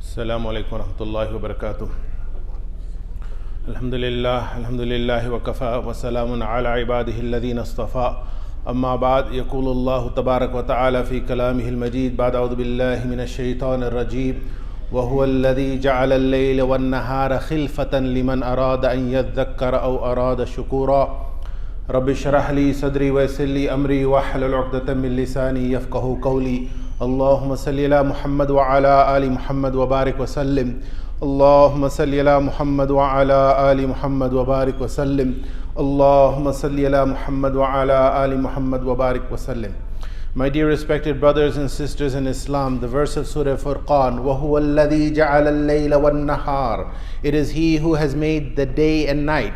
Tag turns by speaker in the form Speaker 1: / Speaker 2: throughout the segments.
Speaker 1: السلام عليكم ورحمة الله وبركاته. الحمد لله وكفى وسلام على عباده الذين اصطفى. أما بعد، يقول الله تبارك وتعالى في كلامه المجيد بعد أعوذ بالله من الشيطان الرجيم: وهو الذي جعل الليل والنهار خلفة لمن أراد أن يذكر أو أراد شكورا. رب اشرح لي صدري ويسر لي أمري واحلل عقدة من لساني يفقهوا قولي. اللهم صل على محمد وعلى آل محمد وبارك وسلم. اللهم صل على محمد وعلى آل محمد وبارك وسلم. اللهم صل على محمد وعلى آل محمد وبارك وسلم. My dear respected brothers and sisters in Islam, the verse of Surah Furqan, وَهُوَ الَّذِي جَعَلَ اللَّيْلَ وَالنَّهَارِ. It is He who has made the day and night,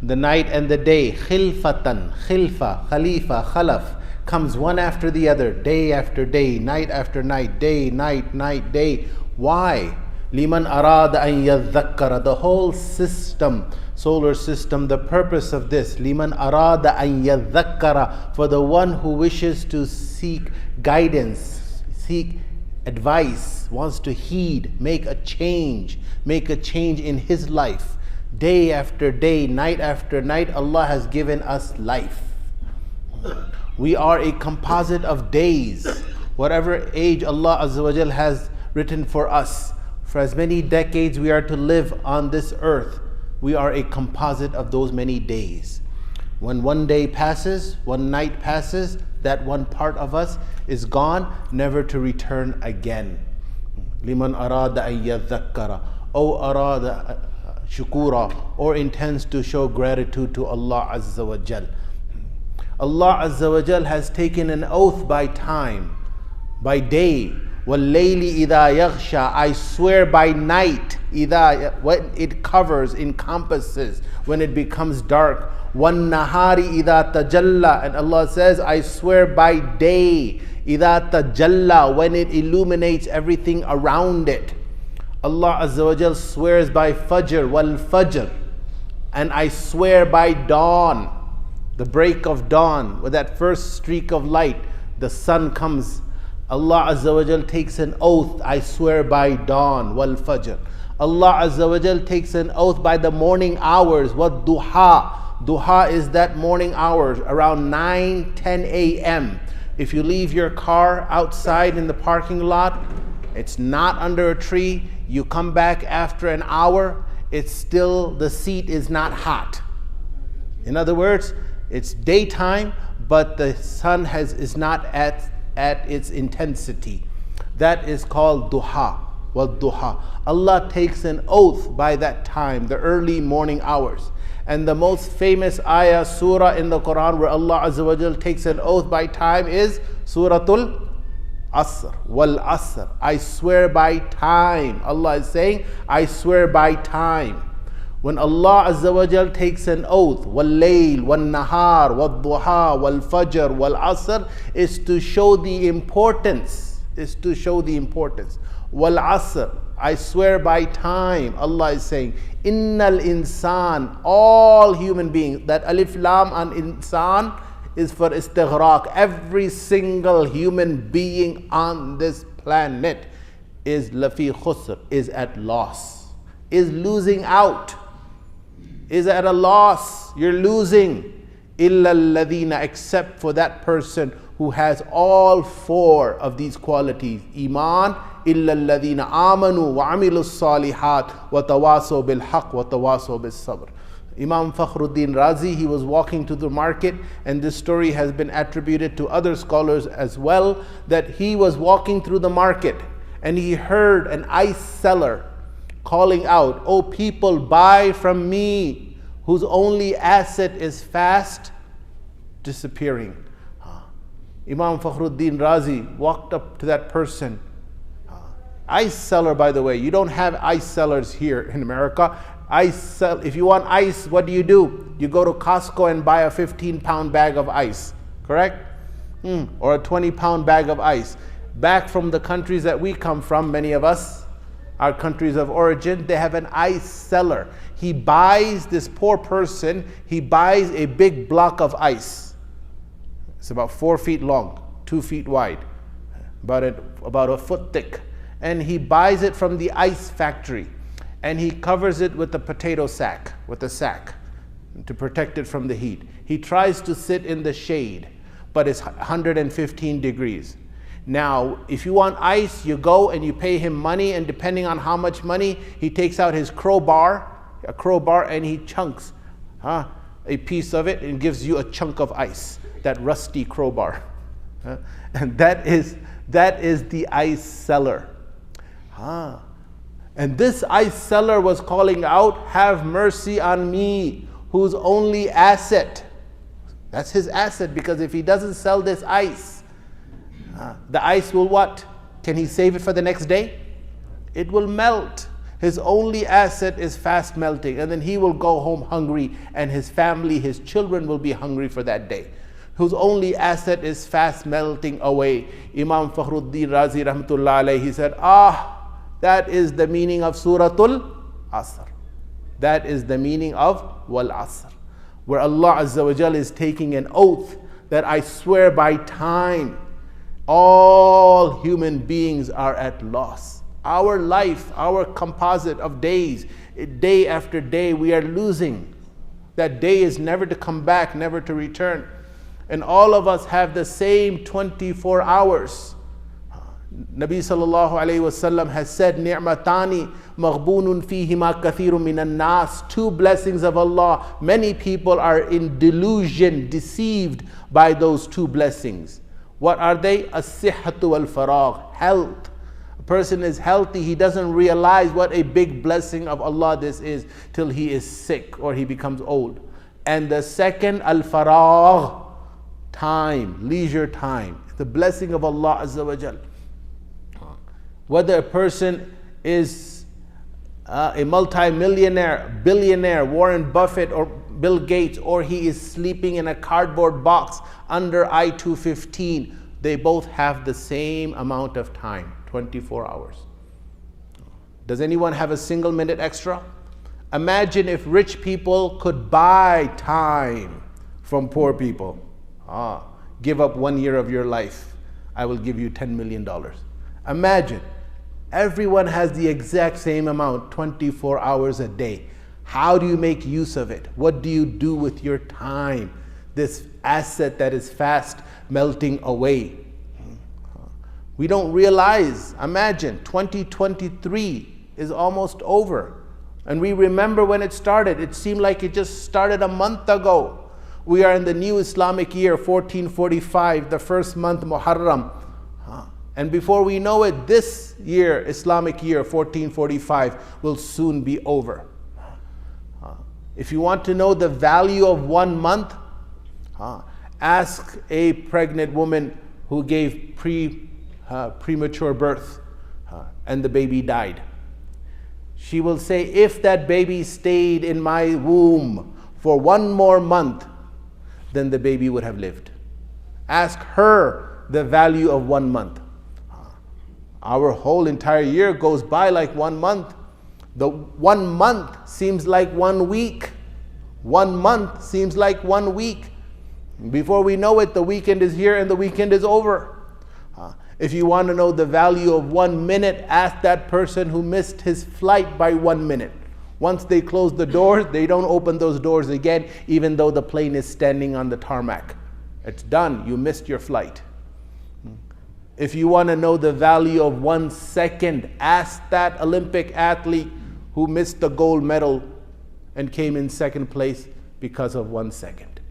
Speaker 1: the night and the day, khilfatan, khilfa, khalifa, khalaf, comes one after the other, day after day, night after night, day, night, night, day. Why? Liman arada an yadhakkara, the whole system, solar system, the purpose of this, liman arada an yadhakkara, for the one who wishes to seek guidance, seek advice, wants to heed, make a change in his life. Day after day, night after night, Allah has given us life. We are a composite of days. Whatever age Allah Azza wa Jal has written for us, for as many decades we are to live on this earth, we are a composite of those many days. When one day passes, one night passes, that one part of us is gone, never to return again. Liman arada an yadhakkara, or arada shukura, or intends to show gratitude to Allah Azza wa Jal. Allah Azza wa Jal has taken an oath by time, by day. وَاللَّيْلِ إِذَا يَغْشَى, I swear by night, إِذَا, when it covers, encompasses, when it becomes dark. وَالنَّهَارِ إِذَا تَجَلَّى, and Allah says, I swear by day, إِذَا تَجَلَّى, when it illuminates everything around it. Allah Azza wa Jal swears by Fajr, wal-Fajr, and I swear by dawn, the break of dawn, with that first streak of light, the sun comes. Allah Azza wa Jal takes an oath, I swear by dawn, wal fajr. Allah Azza wa Jal takes an oath by the morning hours, what duha. Duha is that morning hours, around 9-10 a.m. If you leave your car outside in the parking lot, it's not under a tree, you come back after an hour, it's still, the seat is not hot. In other words, it's daytime, but the sun is not at its intensity. That is called duha. Well, duha. Allah takes an oath by that time, the early morning hours. And the most famous ayah, surah in the Quran where Allah Azza wa Jal takes an oath by time is Suratul Asr. Wal Asr. I swear by time. Allah is saying, I swear by time. When Allah Azza wa Jal takes an oath, wal-layl, wal-nahar, wal-duha, wal-fajr, wal-asr, is to show the importance, Wal-asr, I swear by time, Allah is saying, innal insan, all human beings, that alif lam and insan is for istighraq. Every single human being on this planet is lafi khusr, is at loss, is losing out, is at a loss, you're losing. Illa alladhina, except for that person who has all four of these qualities. Iman, illa alladhina amanu wa amilus salihat wa tawasaw bil haqq wa tawasaw bis sabr. Imam Fakhruddin Razi, he was walking to the market, and this story has been attributed to other scholars as well, that he was walking through the market and he heard an ice seller calling out, "O people, buy from me, whose only asset is fast disappearing." Imam Fakhruddin Razi walked up to that person. Ice seller, by the way, you don't have ice sellers here in America. If you want ice, what do? You go to Costco and buy a 15-pound bag of ice, correct? Or a 20-pound bag of ice. Back from the countries that we come from, many of us, our countries of origin, they have an ice seller. He buys, this poor person, he buys a big block of ice. It's about 4 feet long, 2 feet wide, about a foot thick. and he buys it from the ice factory, and he covers it with a potato sack, with a sack, to protect it from the heat. He tries to sit in the shade, but it's 115 degrees. Now, if you want ice, you go and you pay him money, and depending on how much money, he takes out his crowbar, and he chunks a piece of it and gives you a chunk of ice, that rusty crowbar. And that is the ice seller. And this ice seller was calling out, "Have mercy on me, whose only asset," that's his asset, because if he doesn't sell this ice, the ice will what? Can he save it for the next day? It will melt. His only asset is fast melting, and then he will go home hungry, and his family, his children will be hungry for that day. Whose only asset is fast melting away. Imam Fakhruddin Razi rahmatullah alayhi, he said, that is the meaning of Suratul Asr. That is the meaning of Wal Asr, where Allah Azza wa Jal is taking an oath that I swear by time, all human beings are at loss. Our life, our composite of days, day after day, we are losing. That day is never to come back, never to return. And all of us have the same 24 hours. Nabi sallallahu alayhi wasallam has said, "Ni'matani maghbunun fihima kathirun minan nas." Two blessings of Allah. Many people are in delusion, deceived by those two blessings. What are they? As-sihhatu wal-faragh, health. A person is healthy, he doesn't realize what a big blessing of Allah this is till he is sick or he becomes old. And the second, al-faragh, time, leisure time, the blessing of Allah Azza wa Jal. Whether a person is a multi-millionaire, billionaire, Warren Buffett or Bill Gates, or he is sleeping in a cardboard box under I-215, they both have the same amount of time, 24 hours. Does anyone have a single minute extra? Imagine if rich people could buy time from poor people. Give up 1 year of your life, I will give you $10 million. Imagine, everyone has the exact same amount, 24 hours a day. How do you make use of it? What do you do with your time? This asset that is fast melting away. We don't realize, imagine, 2023 is almost over. And we remember when it started. It seemed like it just started a month ago. We are in the new Islamic year, 1445, the first month, Muharram. And before we know it, this year, Islamic year, 1445, will soon be over. If you want to know the value of 1 month, ask a pregnant woman who gave premature birth and the baby died. She will say, if that baby stayed in my womb for 1 more month, then the baby would have lived. Ask her the value of 1 month. Our whole entire year goes by like 1 month. The 1 month seems like 1 week. 1 month seems like 1 week. Before we know it, the weekend is here and the weekend is over. If you want to know the value of 1 minute, ask that person who missed his flight by 1 minute. Once they close the doors, they don't open those doors again, even though the plane is standing on the tarmac. It's done. You missed your flight. If you want to know the value of 1 second, ask that Olympic athlete who missed the gold medal and came in second place because of 1 second.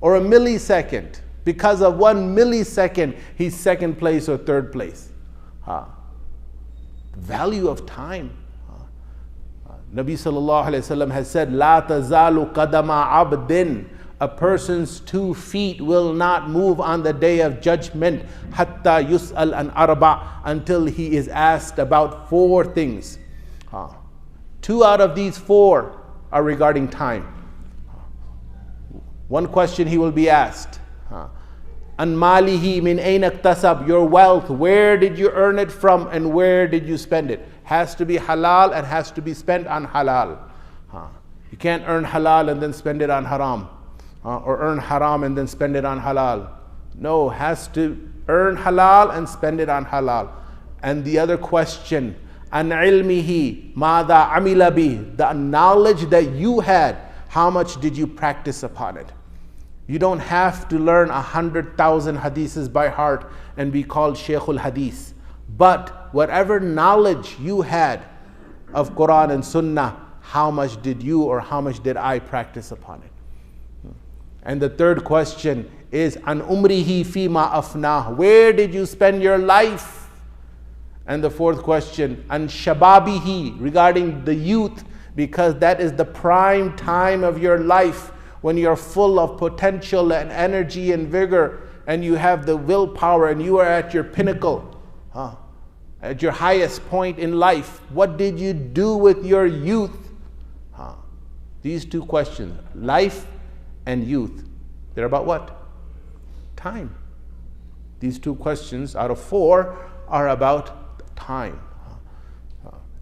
Speaker 1: Or a millisecond. Because of 1 millisecond, he's second place or third place. Value of time. Nabi sallallahu alayhi wasallam has said, "La tazalu qadama abdin." A person's 2 feet will not move on the day of judgment, hatta yus'al an arba, until he is asked about 4 things. 2 out of these 4 are regarding time. 1 question he will be asked. An malihi min ayna iktasab, your wealth, where did you earn it from and where did you spend it? Has to be halal and has to be spent on halal. You can't earn halal and then spend it on haram. Or earn haram and then spend it on halal. No, has to earn halal and spend it on halal. And the other question, an ilmihi mada amila bih, the knowledge that you had, how much did you practice upon it? You don't have to learn 100,000 hadiths by heart and be called Shaykhul Hadith. But whatever knowledge you had of Quran and Sunnah, how much did you or how much did I practice upon it? And the third question is, an umrihi fima afnah, where did you spend your life? And the fourth question, an shababihi, regarding the youth, because that is the prime time of your life when you're full of potential and energy and vigor, and you have the willpower and you are at your pinnacle, at your highest point in life. What did you do with your youth? These two questions, life and youth, they're about what? Time. These two questions out of four are about time.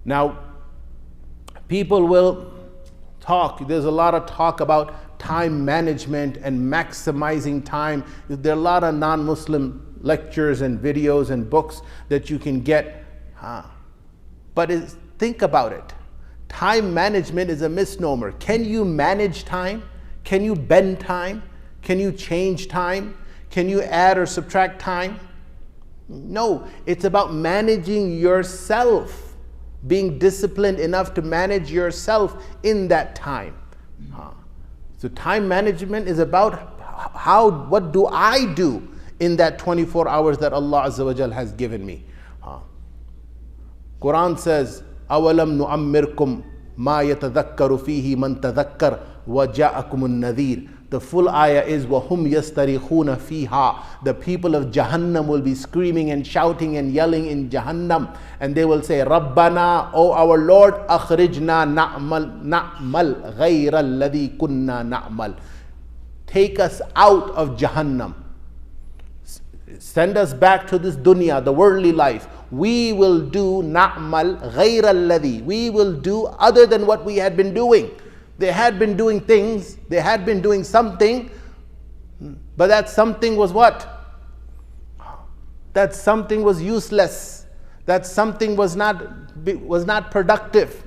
Speaker 1: Now, people will talk, there's a lot of talk about time management and maximizing time. There are a lot of non-Muslim lectures and videos and books that you can get. But think about it. Time management is a misnomer. Can you manage time? Can you bend time? Can you change time? Can you add or subtract time? No, it's about managing yourself, being disciplined enough to manage yourself in that time. So time management is about what do I do in that 24 hours that Allah Azza wa Jal has given me. Quran says, أَوَلَمْ نُعَمِّرْكُمْ مَا يَتَذَكَّرُ فِيهِ مَنْ تَذَكَّرَ وَجَاءَكُمُ النَّذِيرُ. The full ayah is, وَهُمْ يَسْتَرِخُونَ فِيهَا. The people of Jahannam will be screaming and shouting and yelling in Jahannam, and they will say, Rabbana, O our Lord, أَخْرِجْنَا نَعْمَلْ غَيْرَ الَّذِي كُنَّا نَعْمَلْ. Take us out of Jahannam. Send us back to this dunya, the worldly life. We will do na'mal ghayra alladhi. We will do other than what we had been doing. They had been doing things, they had been doing something, but that something was what? That something was useless. That something was not productive.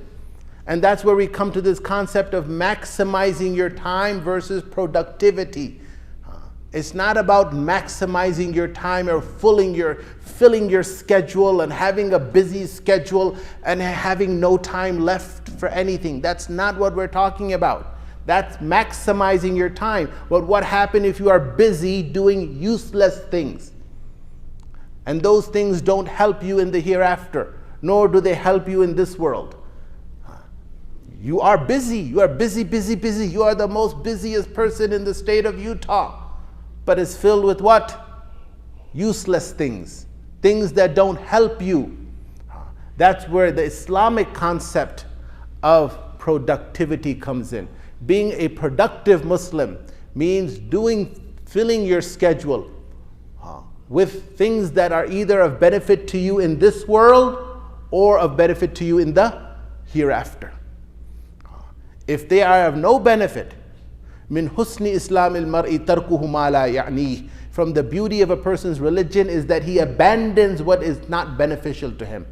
Speaker 1: And that's where we come to this concept of maximizing your time versus productivity. It's not about maximizing your time or filling your schedule and having a busy schedule and having no time left for anything. That's not what we're talking about. That's maximizing your time. But what happens if you are busy doing useless things? And those things don't help you in the hereafter, nor do they help you in this world. You are busy. You are busy, busy, busy. You are the most busiest person in the state of Utah. But it's filled with what? Useless things. Things that don't help you. That's where the Islamic concept of productivity comes in. Being a productive Muslim means filling your schedule with things that are either of benefit to you in this world or of benefit to you in the hereafter. If they are of no benefit, min husni islamil mar'i tarkuhu ma la ya'nih. From the beauty of a person's religion is that he abandons what is not beneficial to him.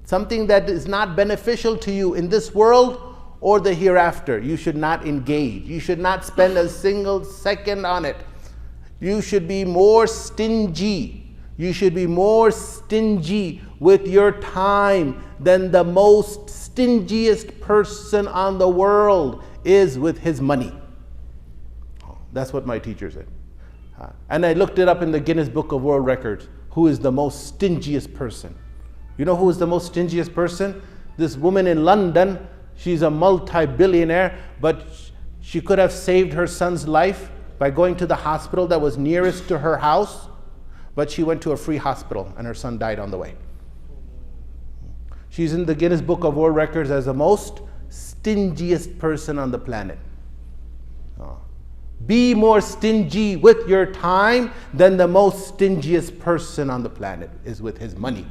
Speaker 1: Something that is not beneficial to you in this world or the hereafter, you should not engage. You should not spend a single second on it. You should be more stingy. You should be more stingy with your time than the most stingiest person on the world is with his money. That's what my teacher said. And I looked it up in the Guinness Book of World Records. Who is the most stingiest person? You know who is the most stingiest person? This woman in London. She's a multi-billionaire, but she could have saved her son's life by going to the hospital that was nearest to her house, but she went to a free hospital and her son died on the way. She's in the Guinness Book of World Records as the most stingiest person on the planet. Be more stingy with your time than the most stingiest person on the planet is with his money.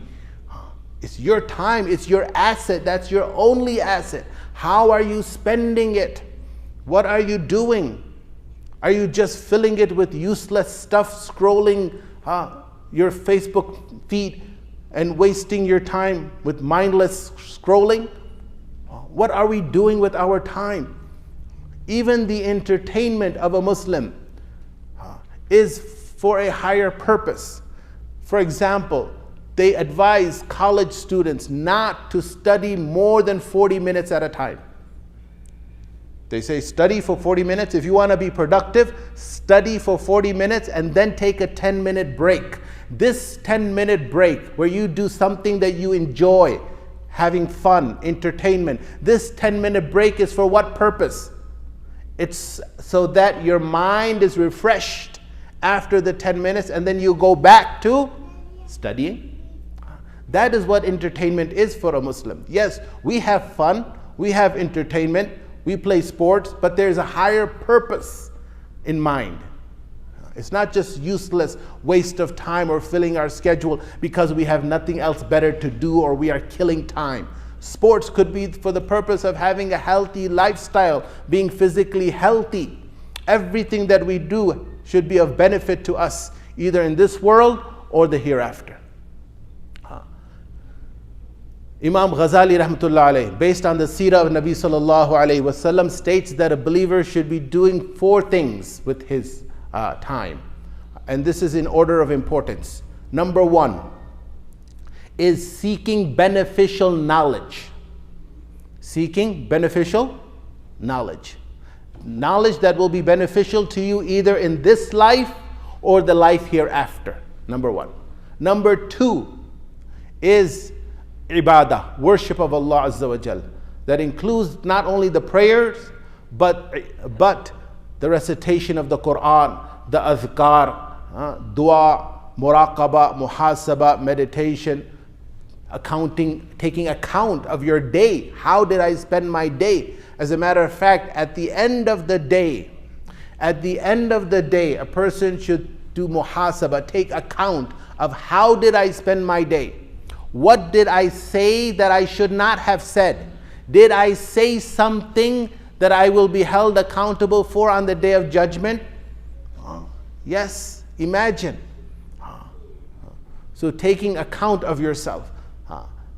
Speaker 1: It's your time, it's your asset, that's your only asset. How are you spending it? What are you doing? Are you just filling it with useless stuff, scrolling your Facebook feed and wasting your time with mindless scrolling? What are we doing with our time? Even the entertainment of a Muslim is for a higher purpose. For example, they advise college students not to study more than 40 minutes at a time. They say study for 40 minutes. If you want to be productive, study for 40 minutes and then take a 10-minute break. This 10-minute break where you do something that you enjoy, having fun, entertainment, this 10-minute break is for what purpose? It's so that your mind is refreshed after the 10 minutes and then you go back to studying. That is what entertainment is for a Muslim. Yes, we have fun, we have entertainment, we play sports, but there's a higher purpose in mind. It's not just useless waste of time or filling our schedule because we have nothing else better to do or we are killing time. Sports could be for the purpose of having a healthy lifestyle, being physically healthy. Everything that we do should be of benefit to us, either in this world or the hereafter. Imam Ghazali rahmatullah alayhi, based on the seerah of Nabi sallallahu alayhi wasallam, states that a believer should be doing 4 things with his time. And this is in order of importance. Number 1 is seeking beneficial knowledge. Seeking beneficial knowledge. Knowledge that will be beneficial to you either in this life or the life hereafter. Number 1. Number 2 is ibadah, worship of Allah Azza wa Jal. That includes not only the prayers, but the recitation of the Quran, the adhkar, dua, muraqabah, muhasabah, meditation, accounting, taking account of your day. How did I spend my day? As a matter of fact, at the end of the day, a person should do muhasabah, take account of how did I spend my day? What did I say that I should not have said? Did I say something that I will be held accountable for on the day of judgment? Yes, imagine. So taking account of yourself.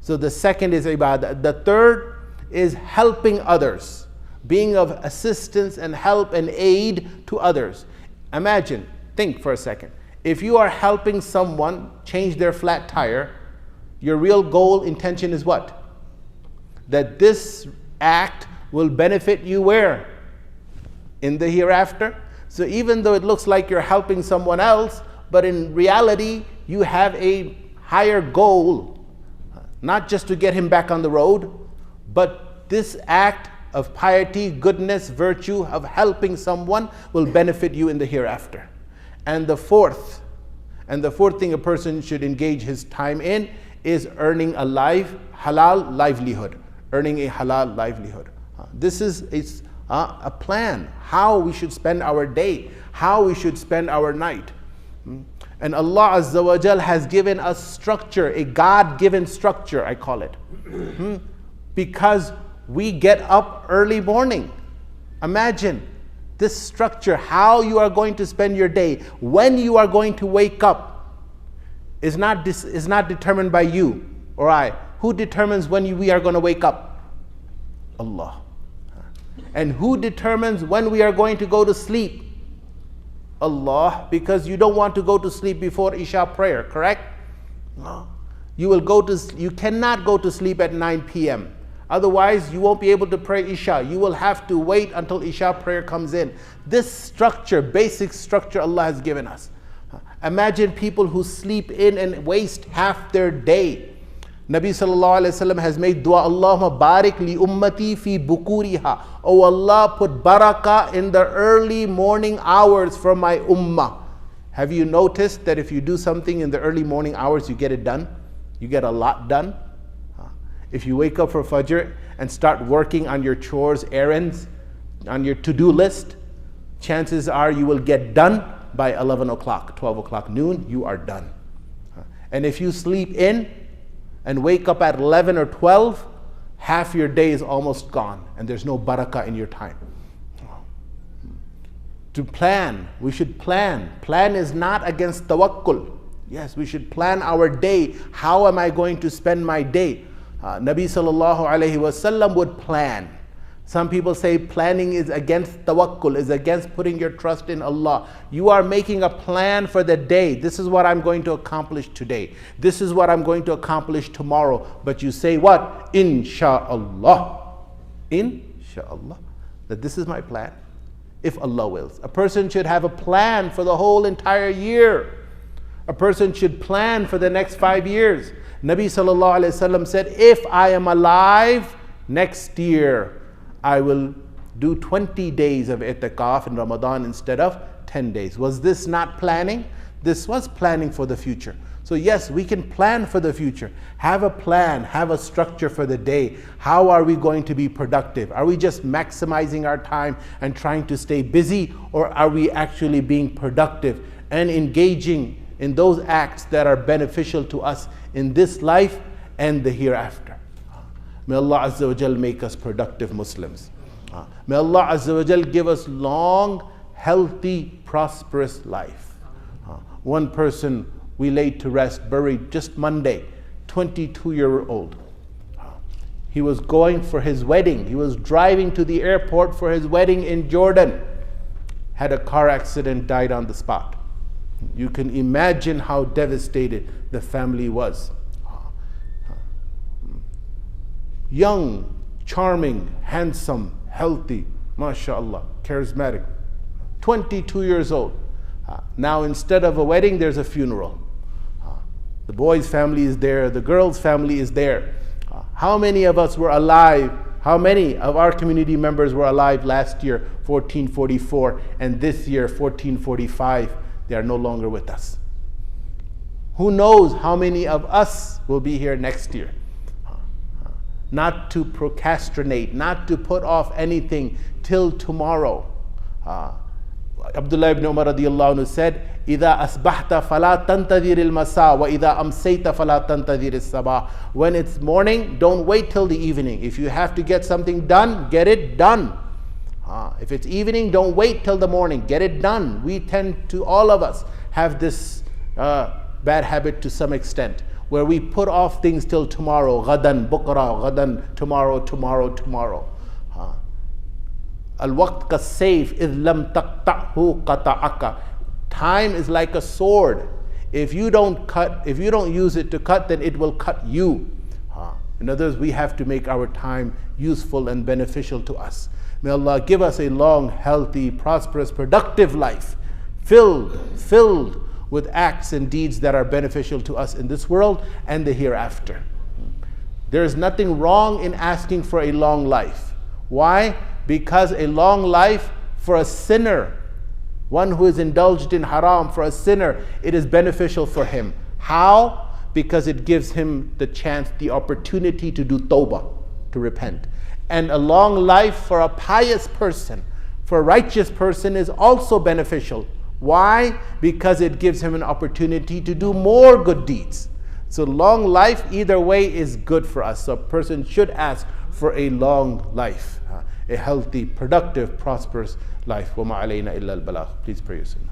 Speaker 1: So the second is ibadah. The third is helping others, being of assistance and help and aid to others. Imagine, think for a second. If you are helping someone change their flat tire, your real goal, intention is what? That this act will benefit you where? In the hereafter. So even though it looks like you're helping someone else, but in reality, you have a higher goal, not just to get him back on the road, but this act of piety, goodness, virtue, of helping someone will benefit you in the hereafter. And the fourth thing a person should engage his time in is earning a halal livelihood. Earning a halal livelihood. This is a plan, how we should spend our day, how we should spend our night. And Allah Azza wa Jal has given us structure, a God-given structure, I call it. Because we get up early morning. Imagine this structure, how you are going to spend your day, when you are going to wake up, is not determined by you or I. Who determines when we are going to wake up? Allah. And who determines when we are going to go to sleep? Allah, because you don't want to go to sleep before Isha prayer, correct? No. You cannot go to sleep at 9 p.m. Otherwise, you won't be able to pray Isha. You will have to wait until Isha prayer comes in. This structure, basic structure Allah has given us. Imagine people who sleep in and waste half their day. Nabi sallallahu alaihi wasallam has made dua, Allahumma barik li ummati fi bukuriha. Oh Allah, put barakah in the early morning hours for my ummah. Have you noticed that if you do something in the early morning hours, you get it done? You get a lot done? If you wake up for Fajr and start working on your chores, errands, on your to-do list, chances are you will get done by 11 o'clock, 12 o'clock, noon, you are done. And if you sleep in and wake up at 11 or 12, half your day is almost gone and there's no barakah in your time. To plan, we should plan. Plan is not against tawakkul. Yes, we should plan our day. How am I going to spend my day? Nabi sallallahu alayhi wasallam would plan. Some people say planning is against tawakkul, is against putting your trust in Allah. You are making a plan for the day. This is what I'm going to accomplish today. This is what I'm going to accomplish tomorrow. But you say what? Insha'Allah. Insha'Allah. That this is my plan, if Allah wills. A person should have a plan for the whole entire year. A person should plan for the next 5 years. Nabi sallallahu alayhi wasallam said, if I am alive next year, I will do 20 days of i'tikaf in Ramadan instead of 10 days. Was this not planning? This was planning for the future. So yes, we can plan for the future. Have a plan, have a structure for the day. How are we going to be productive? Are we just maximizing our time and trying to stay busy, or are we actually being productive and engaging in those acts that are beneficial to us in this life and the hereafter? May Allah Azza wa Jal make us productive Muslims. May Allah Azza wa Jal give us long, healthy, prosperous life. One person we laid to rest, buried just Monday, 22-year-old. He was going for his wedding. He was driving to the airport for his wedding in Jordan. Had a car accident, died on the spot. You can imagine how devastated the family was. Young, charming, handsome, healthy, mashallah, charismatic, 22 years old. Now instead of a wedding, there's a funeral. The boy's family is there, the girl's family is there. How many of us were alive? How many of our community members were alive last year, 1444, and this year, 1445? They are no longer with us. Who knows how many of us will be here next year? Not to procrastinate, not to put off anything till tomorrow. Abdullah ibn Umar radiyallahu anhu said, إِذَا أَصْبَحْتَ فَلَا تَنْتَظِرِ الْمَسَاءَ وَإِذَا أَمْسَيْتَ فَلَا تَنْتَظِرِ الصَّبَاحَ. When it's morning, don't wait till the evening. If you have to get something done, get it done. If it's evening, don't wait till the morning, get it done. We tend to, all of us, have this bad habit to some extent, where we put off things till tomorrow. Ghadan, bukra, ghadan, tomorrow, tomorrow, tomorrow. Al-waqt ka-sayf, idh lam taqta'hu qata'aka. Time is like a sword. If you don't use it to cut, then it will cut you. In other words, we have to make our time useful and beneficial to us. May Allah give us a long, healthy, prosperous, productive life, filled with acts and deeds that are beneficial to us in this world and the hereafter. There is nothing wrong in asking for a long life. Why? Because a long life for a sinner, one who is indulged in haram, for a sinner, it is beneficial for him. How? Because it gives him the chance, the opportunity to do tawbah, to repent. And a long life for a pious person, for a righteous person, is also beneficial. Why? Because it gives him an opportunity to do more good deeds. So long life either way is good for us. So a person should ask for a long life, a healthy, productive, prosperous life. وَمَا عَلَيْنَا إِلَّا الْبَلَاغُ. Please pray yourself.